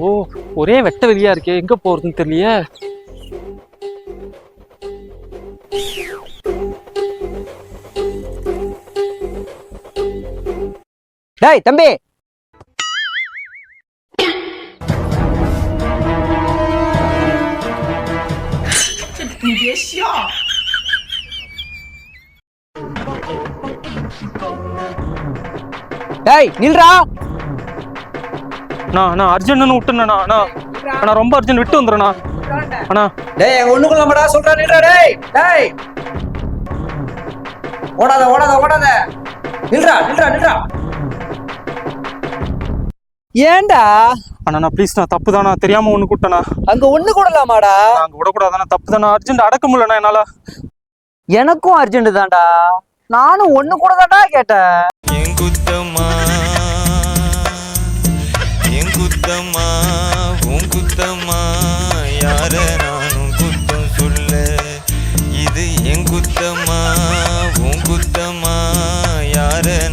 ஓ, ஒரே வெட்ட வெளியா இருக்கே, எங்க போறதுன்னு தெரியலையே. டேய் தம்பி,你别笑。டேய் நில்றா. அண்ணா அர்ஜென்ட்னு விட்டுண்ணா. அண்ணா ரொம்ப அர்ஜென்ட், விட்டு வந்துடுறேண்ணா. அண்ணா டேய் ஒண்ணுக்குள்ள மாடா சொல்றா, நில்றா. டேய் டேய் ஓடாத ஓடாத ஓடாத, நில்றா நில்றா நில்றா. ஏன்டா? அண்ணா ப்ளீஸ்ண்ணா, தப்பு தானா, தெரியாம ஒண்ணு கூட்டண்ணா. அங்க ஒண்ணு கூடலாமாடா? அங்க விடக்கூடாதாண்ணா, தப்பு தானே. அர்ஜென்ட் அடக்க முடியலண்ணா என்னால. எனக்கும் அர்ஜென்ட் தான்டா, நானும் ஒண்ணு கூட தான்டா கேட்டேன். என் குத்தம்மா உன் குத்தம்மா, யார நானும் குத்தம் சொல்ல. இது என் குத்தம்மா உன் குத்தம்மா.